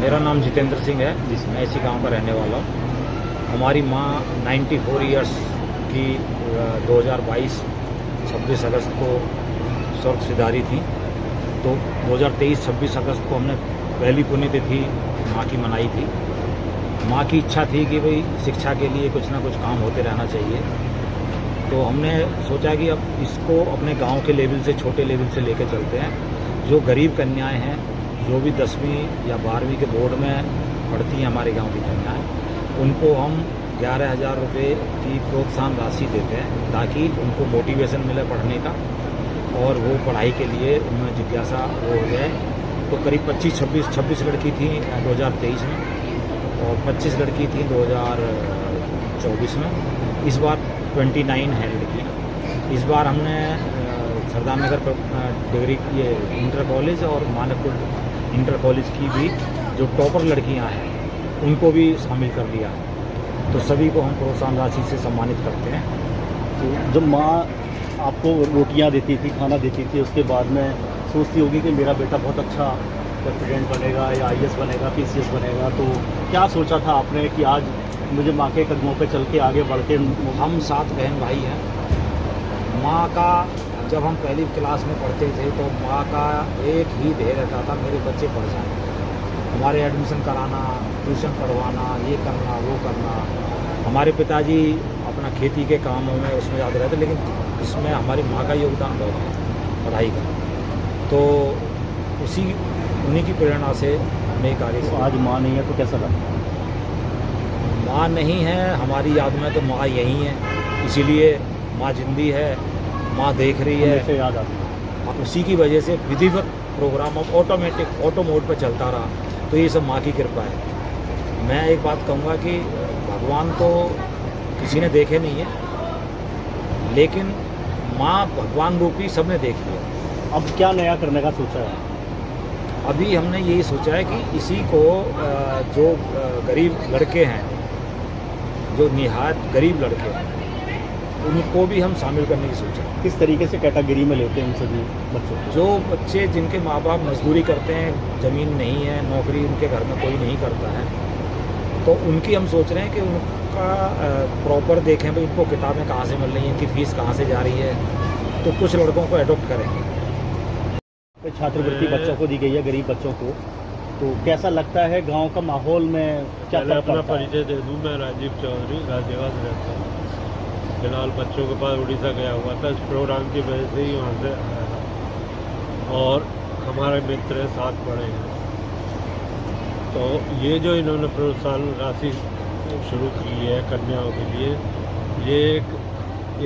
मेरा नाम जितेंद्र सिंह है, मैं इसी गांव का रहने वाला हूँ। हमारी माँ 94 इयर्स की 2022 26 अगस्त को स्वर्ग सिधारी थी। तो 2023 26 अगस्त को हमने पहली पुण्यतिथि माँ की मनाई थी। माँ की इच्छा थी कि भाई शिक्षा के लिए कुछ ना कुछ काम होते रहना चाहिए। तो हमने सोचा कि अब इसको अपने गांव के लेवल से, छोटे लेवल से लेकर चलते हैं। जो गरीब कन्याएं हैं, जो भी 10वीं या 12वीं के बोर्ड में पढ़ती हैं हमारे गांव की कन्याएं, उनको हम 11,000 रुपये की प्रोत्साहन राशि देते हैं ताकि उनको मोटिवेशन मिले पढ़ने का और वो पढ़ाई के लिए उनमें जिज्ञासा वो हो जाए। तो करीब 26 लड़की थी 2023 में और 25 लड़की थी 2024 में। इस बार 29 है लड़कियाँ। इस बार हमने सरदार नगर डिग्री ये इंटर कॉलेज और मानकपुर इंटर कॉलेज की भी जो टॉपर लड़कियां हैं उनको भी शामिल कर लिया। तो सभी को हम प्रोत्साहन राशि से सम्मानित करते हैं। तो जब माँ आपको रोटियां देती थी, खाना देती थी, उसके बाद में सोचती होगी कि मेरा बेटा बहुत अच्छा प्रेसिडेंट बनेगा या IAS बनेगा, PCS बनेगा, तो क्या सोचा था आपने कि आज मुझे माँ के कदमों पे चल के आगे बढ़ के? हम 7 बहन भाई हैं। माँ का जब हम पहली क्लास में पढ़ते थे तो माँ का एक ही ध्येय रहता था, मेरे बच्चे पढ़ जाएं। हमारे एडमिशन कराना, ट्यूशन पढ़वाना, ये करना, वो करना। हमारे पिताजी अपना खेती के कामों में उसमें ज़्यादा रहते, लेकिन इसमें हमारी माँ का योगदान बहुत है पढ़ाई का। तो उन्हीं की प्रेरणा से हमने कार्य। तो आज माँ नहीं है तो कैसा लगता है? माँ नहीं है, हमारी याद में तो माँ यही है, इसीलिए माँ जिंदी है, माँ देख रही है। याद आता है। उसी की वजह से विधिवत प्रोग्राम अब ऑटो मोड पर चलता रहा। तो ये सब माँ की कृपा है। मैं एक बात कहूँगा कि भगवान तो किसी ने देखे नहीं है, लेकिन माँ भगवान रूपी सबने देख लिया। अब क्या नया करने का सोचा है? अभी हमने यही सोचा है कि इसी को जो गरीब लड़के हैं, जो निहायत गरीब लड़के हैं, उनको भी हम शामिल करने की सोचा है। किस तरीके से कैटेगरी में लेते हैं उन सभी बच्चों को? जो बच्चे जिनके माँ बाप मजदूरी करते हैं, ज़मीन नहीं है, नौकरी उनके घर में कोई नहीं करता है, तो उनकी हम सोच रहे हैं कि उनका प्रॉपर देखें भाई उनको किताबें कहाँ से मिल रही हैं, इनकी फ़ीस कहाँ से जा रही है। तो कुछ लड़कों को एडॉप्ट करेंगे। तो छात्रवृत्ति बच्चों को दी गई है, गरीब बच्चों को, तो कैसा लगता है गांव का माहौल में? क्या अपना परिचय दे दूं, मैं राजीव चौधरी गाजियाबाद रहता हूँ। फिलहाल बच्चों के पास उड़ीसा गया हुआ था, इस प्रोग्राम की वजह से ही वहाँ से आया था और हमारे मित्र साथ पढ़े हैं। तो ये जो इन्होंने प्रोत्साहन राशि शुरू की है कन्याओं के लिए, ये एक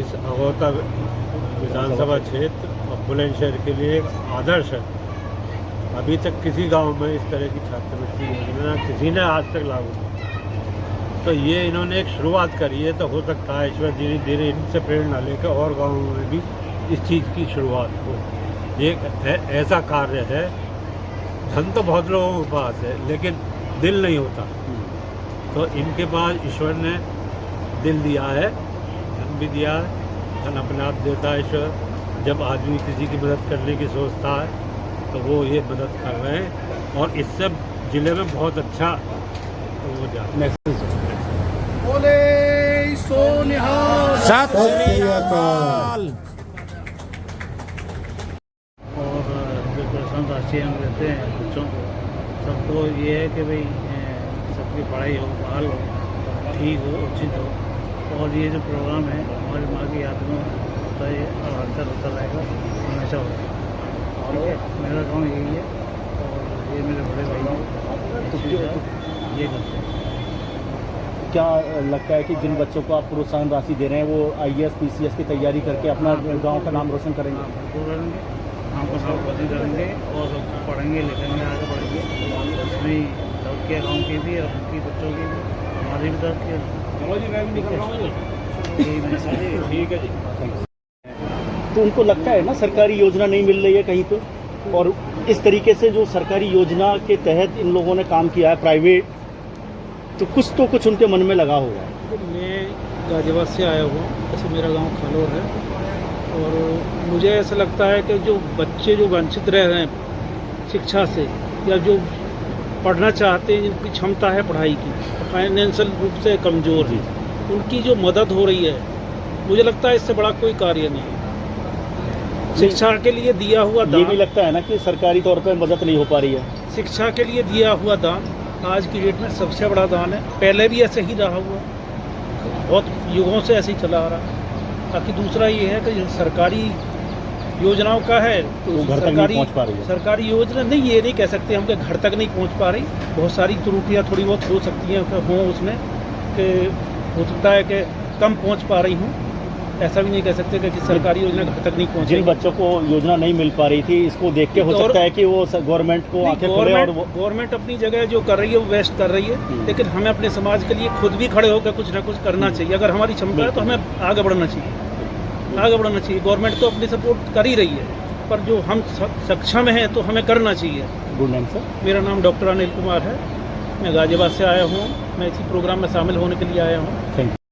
इस अगौता विधानसभा क्षेत्र और बुलंदशहर के लिए एक आदर्श है। अभी तक किसी गांव में इस तरह की छात्रवृत्ति योजना किसी ने आज तक लागू नहीं। तो ये इन्होंने एक शुरुआत करी है, तो हो सकता है ईश्वर धीरे धीरे इनसे प्रेरणा लेकर और गाँवों में भी इस चीज़ की शुरुआत हो। ये ऐसा कार्य है, धन तो बहुत लोगों के पास है लेकिन दिल नहीं होता। तो इनके पास ईश्वर ने दिल दिया है, धन भी दिया है। धन अपने आप देता है ईश्वर। जब आदमी किसी की मदद करने की सोचता है तो वो ये मदद कर रहे हैं और इससे ज़िले में बहुत अच्छा हो जाता है। बोले सो निहाल, सत श्री अकाल। और जो प्रोत्साहन राशि हम देते हैं बच्चों को, सबको ये है कि भाई सबकी पढ़ाई हो, बहाल हो, ठीक हो, उचित हो। और ये जो प्रोग्राम है हमारी माँ की याद में होता है और हर होता रहेगा, हमेशा होगा। ठीक है, मेरा गाँव यही है और ये मेरे बड़े भाई हैं, ये करते हैं। क्या लगता है कि जिन बच्चों को आप प्रोत्साहन राशि दे रहे हैं वो IAS PCS की तैयारी करके अपना गांव का नाम रोशन करेंगे? बिल्कुल करेंगे, गाँव को नामवर्ती करेंगे और पढ़ेंगे लिखेंगे, आगे बढ़ेंगे। उसमें तरक्की गाँव की भी और उनकी बच्चों की भी, हमारी भी तरक्की। ठीक है जी। तो उनको लगता है ना सरकारी योजना नहीं मिल रही है कहीं पे, और इस तरीके से जो सरकारी योजना के तहत इन लोगों ने काम किया है प्राइवेट, तो कुछ उनके मन में लगा होगा। मैं गाजियाबाद से आया हूँ, ऐसे मेरा गांव खालोर है और मुझे ऐसा लगता है कि जो बच्चे जो वंचित रह रहे हैं शिक्षा से, या जो पढ़ना चाहते हैं, जिनकी क्षमता है पढ़ाई की, फाइनेंशियल रूप से कमज़ोर जी। है, उनकी जो मदद हो रही है, मुझे लगता है इससे बड़ा कोई कार्य नहीं है। शिक्षा के लिए दिया हुआ ये भी दान, लगता है ना कि सरकारी तौर पर मदद नहीं हो पा रही है। शिक्षा के लिए दिया हुआ दान आज की डेट में सबसे बड़ा दान है। पहले भी ऐसे ही रहा हुआ, बहुत युगों से ऐसे ही चला आ रहा। बाकी दूसरा ये है कि सरकारी योजनाओं का है तो वो घर तक नहीं पहुंच पा रही है। सरकारी योजना नहीं, ये नहीं कह सकते हम कि घर तक नहीं पहुंच पा रही। बहुत सारी त्रुटियां थोड़ी बहुत हो सकती हैं कि हों उसमें, कि हो सकता है कि कम पहुंच पा रही हूँ। ऐसा भी नहीं कह सकते कि सरकारी योजना घर तक नहीं पहुंच जिन रही। बच्चों को योजना नहीं मिल पा रही थी, इसको देख के हो सकता है कि वो गवर्नमेंट को आंखें खोले और वो गवर्नमेंट अपनी जगह जो कर रही है वो बेस्ट कर रही है, लेकिन हमें अपने समाज के लिए खुद भी खड़े होकर कुछ ना कुछ करना चाहिए। अगर हमारी क्षमता है तो हमें आगे बढ़ना चाहिए, आगे बढ़ना चाहिए। गवर्नमेंट तो अपनी सपोर्ट कर ही रही है, पर जो हम सक्षम हैं तो हमें करना चाहिए। Good name sir. मेरा नाम डॉक्टर अनिल कुमार है, मैं गाजियाबाद से आया हूँ। मैं इसी प्रोग्राम में शामिल होने के लिए आया हूँ। Thank you.